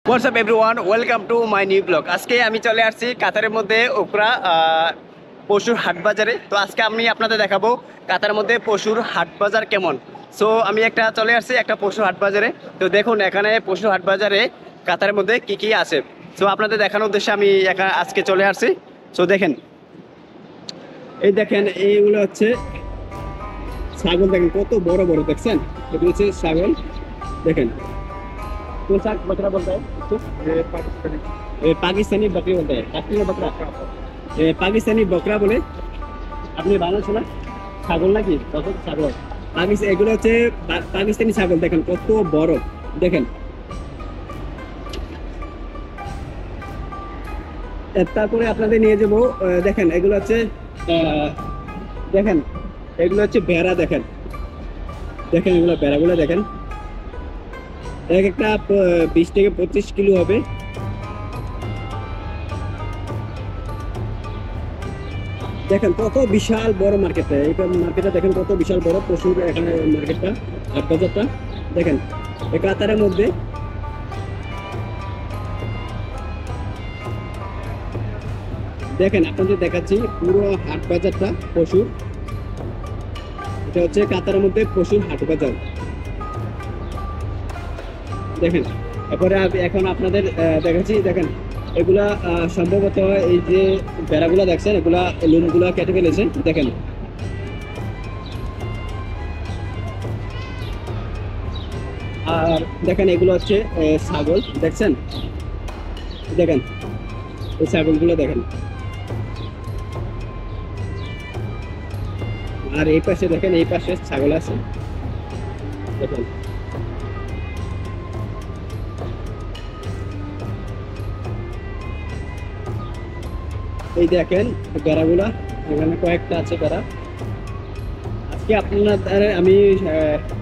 WhatsApp everyone, welcome to my new blog. আজকে আমি চলে আসছি কাতারের মধ্যে ওকরা পশুর হাট বাজারে। তো আজকে আমি আপনাদের দেখাবো কাতারের মধ্যে পশুর হাট বাজার কেমন। সো আমি চলে আসছি একটা পশুর হাট বাজারে। তো দেখুন এখানে পশুর হাট বাজারে কাতারের মধ্যে কি কি আছে। সো আপনাদের দেখানোর উদ্দেশ্যে আমি আজকে চলে আসছি। সো দেখেন, এই দেখেন এইগুলো হচ্ছে ছাগল। দেখেন কত বড় বড়, দেখছেন? এগুলো হচ্ছে ছাগল। দেখেন पोशाक बकरा बोलता है इसको? ये पाकिस्तानी बकरी बोलते हैं। काश्मीरी बकरा, ये पाकिस्तानी बकरा बोले। আপনি বাংলা শোনা ছাগল নাকি? তখন ছাগল পাকিস্তান, এগুলো হচ্ছে পাকিস্তানি ছাগল। দেখেন কত বড়। দেখেন তারপরে আপনাদের নিয়ে যাবো। দেখেন এগুলো হচ্ছে দেখেন এগুলো হচ্ছে ভেড়া। দেখেন দেখেন এগুলো ভেড়াগুলো দেখেন, এক একটা 20 থেকে 25 কিলো হবে। দেখেন কত বিশাল বড় মার্কেটটা। এই মার্কেটটা দেখেন কত বিশাল বড় পশুর এখানে মার্কেটটা, হাট বাজারটা। দেখেন এই কাতারের মধ্যে দেখেন আপনাদের দেখাচ্ছি পুরো হাট বাজারটা পশুর। এটা হচ্ছে কাতারের মধ্যে পশুর হাট বাজার। দেখেন এরপরে এখন আপনাদের দেখাচ্ছি। দেখেন এগুলা সম্ভবত এই যে বেড়াগুলা দেখছেন, এগুলা লোমগুলা কেটে ফেলেছে। দেখেন আর দেখেন এগুলো হচ্ছে ছাগল। দেখছেন? দেখেন এই ছাগলগুলো দেখেন। আর এই পাশে দেখেন, এই পাশে ছাগল আছে। দেখেন এই দেখেন বেড়াগুলা, এখানে কয়েকটা আছে বেড়া। আজকে আপনাদের আমি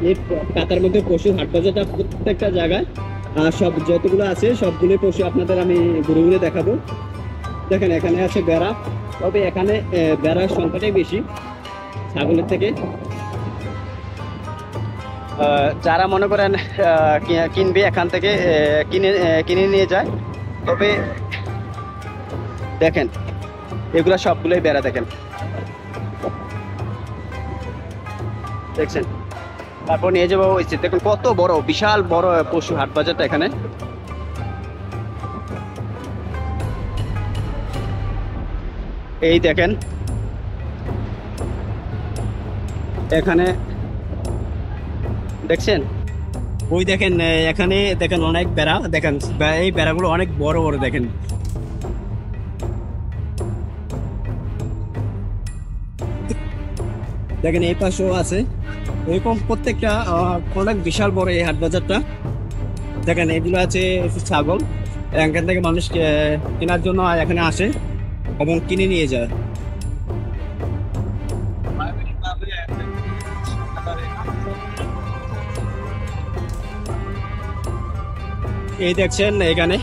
এই কাতার মধ্যে পশু হাট বাজারটা প্রত্যেকটা জায়গায় সব যতগুলো আছে সবগুলো পশু আপনাদের আমি ঘুরে ঘুরে দেখাবো। দেখেন এখানে আছে বেড়া, তবে এখানে বেড়ার সংখ্যাটাই বেশি ছাগলের থেকে। যারা মনে করেন কিনবে এখান থেকে কিনে নিয়ে যায়। তবে দেখেন এগুলা সবগুলোই বেড়া। দেখেন দেখছেন? তারপর নিয়ে যাবো হয়েছে। দেখুন কত বড়, বিশাল বড় পশু হাট বাজারটা এখানে। এই দেখেন এখানে দেখছেন, ওই দেখেন এখানে দেখেন অনেক বেড়া। দেখেন এই বেড়াগুলো অনেক বড় বড়। দেখেন দেখেন এই পাশেও আছে এরকম প্রত্যেকটা অনেক বিশাল বড় এই হাট বাজারটা। দেখেন এগুলো আছে ছাগল। এখান থেকে মানুষ কেনার জন্য এখানে আসে এবং কিনে নিয়ে যায়। এই দেখছেন এখানে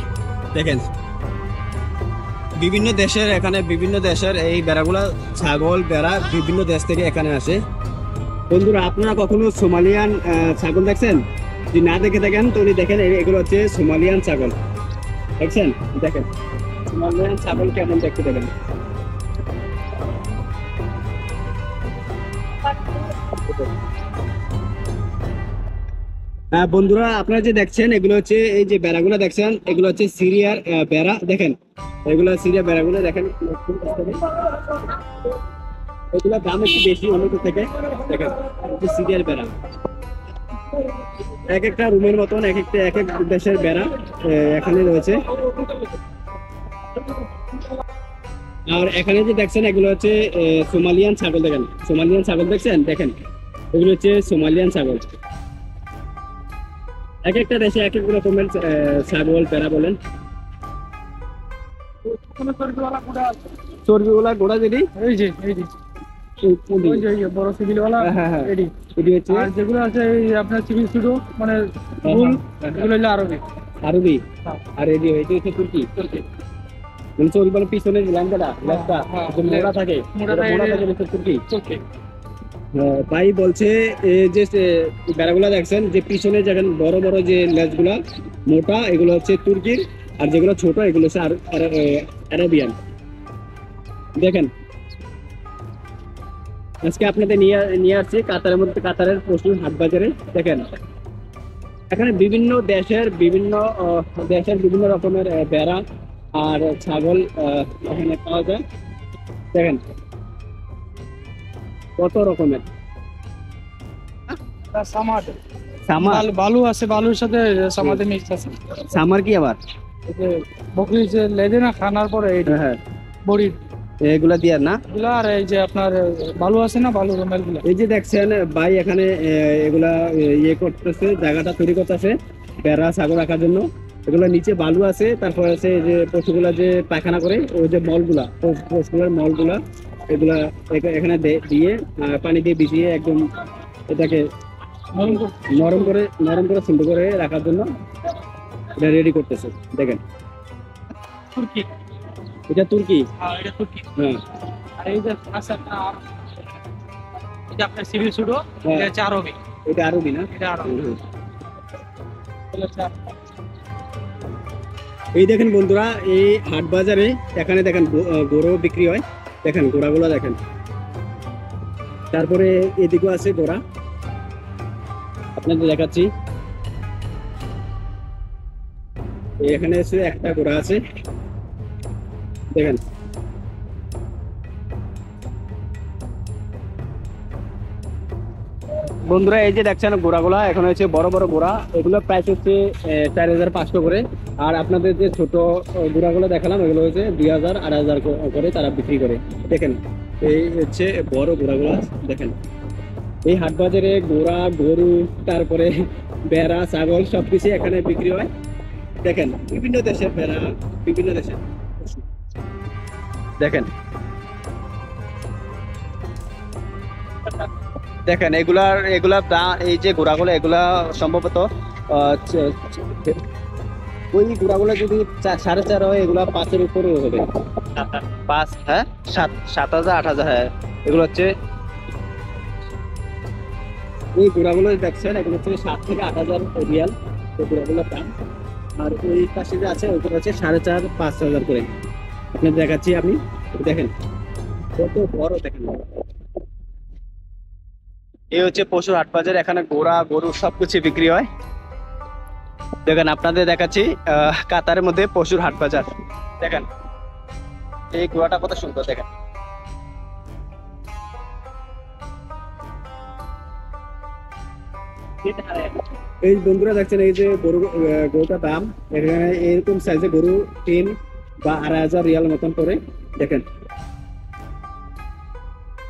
দেখেন বিভিন্ন দেশের, এখানে বিভিন্ন দেশের এই বেড়াগুলা, ছাগল বেড়া বিভিন্ন দেশ থেকে এখানে আসে। বন্ধুরা আপনারা কখনো সোমালিয়ান ছাগল দেখছেন? যদি না দেখে থাকেন তাহলে দেখেন এগুলো হচ্ছে সোমালিয়ান ছাগল। দেখছেন? দেখেন সোমালিয়ান ছাগল কেমন দেখতে। দেখেন বন্ধুরা আপনারা যে দেখছেন এগুলো হচ্ছে, এই যে বেড়াগুলো দেখছেন এগুলো হচ্ছে সিরিয়ার বেড়া। দেখেন এগুলো সিরিয়া বেড়াগুলো দেখেন, এগুলো দাম একটু বেশি অন্য থেকে। দেখেন সিরিয়ার বেড়া, এক একটা রুমের মতন এক একটা এক এক দেশের বেড়া এখানে রয়েছে। আর এখানে যে দেখছেন এগুলো হচ্ছে সোমালিয়ান ছাগল। দেখেন সোমালিয়ান ছাগল দেখছেন? দেখেন এগুলো হচ্ছে সোমালিয়ান ছাগল। এক একটা দেশে এক এক রকমের ছাগল বেড়া বলেন। চর্বিওয়ালা গোড়া যেটি এই যে বড় সিভিলওয়ালা, আর যেগুলো আছে আপনার সিভিল শুধু মানে এগুলো হলো আরবি। আরবি আর এটি হচ্ছে তুর্কি। মানে চর্বি পিছনে ল্যাংকাটা লেজটা মোড়া থাকে, মোড়া থাকে তুর্কি। ভাই বলছে এই যে বেড়াগুলা দেখছেন যে পিছনে যেখানে বড় বড় যে লেজগুলা মোটা এগুলো হচ্ছে তুর্কির, আর যেগুলো ছোট এগুলো হচ্ছে আরাবিয়ান। দেখেন আজকে আপনাদের নিয়ে নিয়ে আসছি কাতারের মধ্যে, কাতারের পশুর হাট বাজারে। দেখেন এখানে বিভিন্ন দেশের বিভিন্ন রকমের ভেড়া আর ছাগল এখানে পাওয়া যায়। দেখেন কত রকমের সামাদ সামার। বালু আছে, বালুর সাথে সামাদে মিক্স আছে। সামার কি আবার? এই যে বকরির যে লেজে না খানার পরে এই হ্যাঁ বড়ির এগুলা দিয়া না। গুলা, আর এই যে আপনার বালু আছে না, বালু রমেল গুলা। এই যে দেখছেন ভাই এখানে এগুলা ইয়ে করতেছে, জায়গাটা তৈরি করতেছে বেড়া ছাগল রাখার জন্য। এগুলা নিচে বালু আছে, তারপর আছে এই যে পশুগুলা যে পায়খানা করে ওই যে মলগুলা, পশুগুলার মলগুলা এগুলা এখানে দিয়ে পানি দিয়ে ভিজিয়ে একদম এটাকে নরম করে। নরম করে সুন্দর করে রাখার জন্য এটা রেডি করতেছে। দেখেন তুর্কি। এটা তুর্কি। এটা তুর্কি। হ্যাঁ আর এই যে আছে আপনার, এই যে আপনার সিভিল সুডো, হ্যাঁ। এটা হচ্ছে আরবি। এটা আরবি না? এটা আরবি। হুম। এটা হচ্ছে এই দেখেন বন্ধুরা, এই হাট বাজারে এখানে দেখেন গরু বিক্রি হয়। দেখেন ঘোড়াগুলো দেখেন, তারপরে এদিকেও আছে ঘোড়া, আপনাদের দেখাচ্ছি। এখানে আছে একটা ঘোড়া আছে, দেখেন বন্ধুরা। এই যে দেখছেন ঘোড়াগুলা এখন হচ্ছে বড় বড় ঘোড়া, এগুলো প্রাইস হচ্ছে 4500 করে। আর আপনাদের যে ছোট ঘোড়াগুলো দেখালাম এগুলো হচ্ছে 2000 8000 করে তারা বিক্রি করে। দেখেন এই হচ্ছে বড় ঘোড়াগুলো দেখেন। এই হাট বাজারে ঘোড়া গরু তারপরে ভেড়া ছাগল সবকিছু এখানে বিক্রি হয়। দেখেন বিভিন্ন দেশের ভেড়া, বিভিন্ন দেশের পশু। দেখেন দেখেন এগুলার দাম, এই যে ঘোড়াগুলো এগুলা সম্ভবত ওই ঘোড়াগুলো যদি 4.5 হয় এগুলা 5-এর উপরে হবে। 5, হ্যাঁ 7,000 8,000। হ্যাঁ এগুলো হচ্ছে এই ঘোড়াগুলো দেখছেন, এগুলো হচ্ছে 7 থেকে 8,000 রিয়াল এই ঘোড়াগুলোর দাম। আর ওই পাশে যে আছে ওইগুলো হচ্ছে 4,500-5,000 করে। আপনার দেখাচ্ছি আমি, দেখেন কত বড়। দেখেন এই হচ্ছে পশুর হাট বাজার, এখানে ঘোড়া গরু সবকিছু বিক্রি হয়। দেখেন আপনাদের দেখাচ্ছি কাতারের মধ্যে পশুর হাট বাজার। দেখেন এই ঘোড়াটা কত সুন্দর। দেখেন এই বন্ধুরা দেখছেন এই যে গরুটার দাম এখানে এরকম সাইজে গরু 3 বা 2,500 রিয়াল মতন করে। দেখেন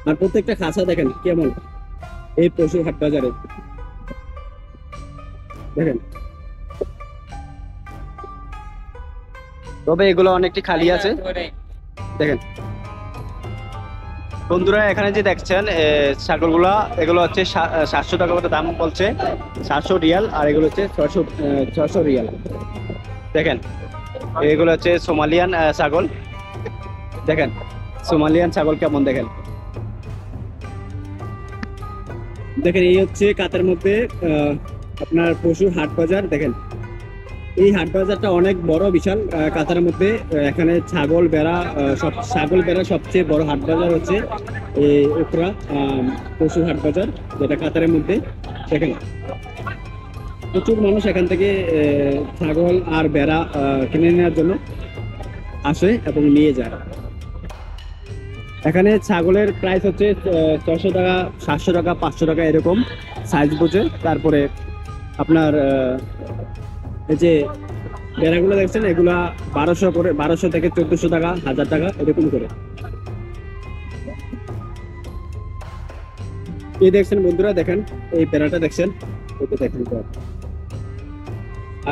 আর প্রত্যেকটা খাঁচা দেখেন কেমন এই পশুর হাট বাজারে। দেখেন তবে এগুলো অনেকটি খালি আছে। দেখেন বন্ধুরা এখানে যে দেখছেন ছাগলগুলা এগুলো হচ্ছে 700 টাকা করে দাম বলছে, 700 রিয়াল। আর এগুলো হচ্ছে 600 রিয়াল। দেখেন এগুলো হচ্ছে সোমালিয়ান ছাগল। দেখেন সোমালিয়ান ছাগল কেমন। দেখেন দেখেন এই হচ্ছে কাতারের মধ্যে আপনার পশুর হাট বাজার। দেখেন এই হাট বাজারটা অনেক বড় বিশাল কাতারের মধ্যে। এখানে ছাগল বেড়া সবচেয়ে বড় হাট বাজার হচ্ছে এই ওকরা পশুর হাট বাজার, যেটা কাতারের মধ্যে। দেখেন প্রচুর মানুষ এখান থেকে ছাগল আর বেড়া কিনে নেওয়ার জন্য আসে এবং নিয়ে যায়। এখানে ছাগলের প্রাইস হচ্ছে 600 টাকা 700 টাকা 500 টাকা এরকম সাইজ বুঝে। তারপরে আপনার এই যে বেড়াগুলো দেখছেন এগুলা 1200 করে, 1200 থেকে 1400 টাকা 1000 টাকা এরকম করে। এই দেখছেন বন্ধুরা, দেখেন এই বেড়াটা দেখছেন, ওটা দেখেন।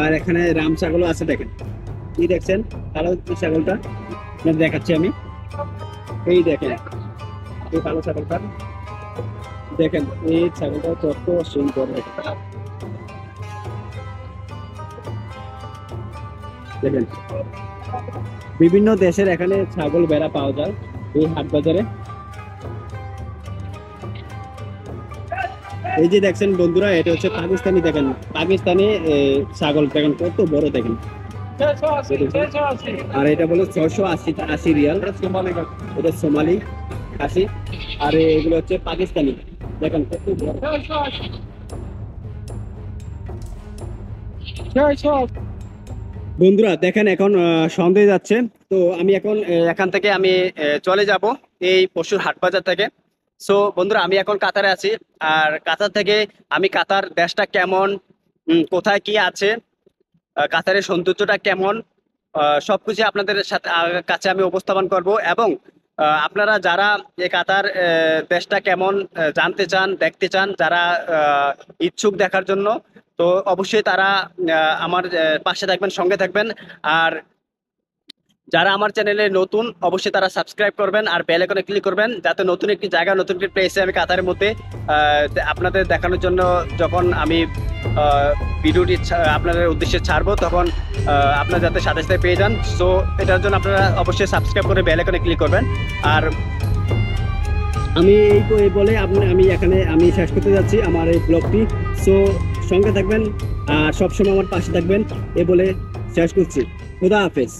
আর এখানে রাম ছাগলও আছে। দেখেন এই দেখছেন কালো ছাগলটা আপনাদের দেখাচ্ছি আমি। এই দেখেন এই কালো ছাগলটা, দেখেন এই ছাগলটা কত সুন্দর। দেখেন বিভিন্ন দেশের এখানে ছাগল বেড়া পাওয়া যায় এই হাট বাজারে। এই যে দেখছেন বন্ধুরা, এটা হচ্ছে পাকিস্তানি, দেখেন পাকিস্তানি ছাগল, দেখেন কত বড় দেখেন। আর এটা বলে 680 রিয়াল, এটা সোমালি খাসি। আর এগুলো হচ্ছে পাকিস্তানি, দেখেন কত বড়। বন্ধুরা দেখেন এখন সন্ধ্যে যাচ্ছে, তো আমি এখন এখান থেকে আমি চলে যাব এই পশুর হাট বাজার থেকে। সো বন্ধুরা আমি এখন কাতারে আছি, আর কাতার থেকে আমি কাতার দেশটা কেমন, কোথায় কি আছে, কাতারের সৌন্দর্যটা কেমন, সবকিছু আপনাদের সাথে কাছে আমি উপস্থাপন করব। এবং আপনারা যারা এই কাতার দেশটা কেমন জানতে চান, দেখতে চান, যারা ইচ্ছুক দেখার জন্য, তো অবশ্যই তারা আমার পাশে থাকবেন, সঙ্গে থাকবেন। আর যারা আমার চ্যানেলে নতুন, অবশ্যই তারা সাবস্ক্রাইব করবেন আর বেল আইকনে ক্লিক করবেন, যাতে নতুন একটি জায়গা, নতুন একটি প্লেসে আমি কাতারের মধ্যে আপনাদের দেখানোর জন্য যখন আমি ভিডিওটি আপনাদের উদ্দেশ্যে ছাড়বো, তখন আপনারা যাতে সাথে সাথে পেয়ে যান। সো এটার জন্য আপনারা অবশ্যই সাবস্ক্রাইব করে বেল আইকনে ক্লিক করবেন। আর আমি এই বলে আমি এখানে আমি শেষ করতে যাচ্ছি আমার এই ব্লগটি। সো সঙ্গে থাকবেন আর সবসময় আমার পাশে থাকবেন, এ বলে শেষ করছি। খুদা হাফেজ।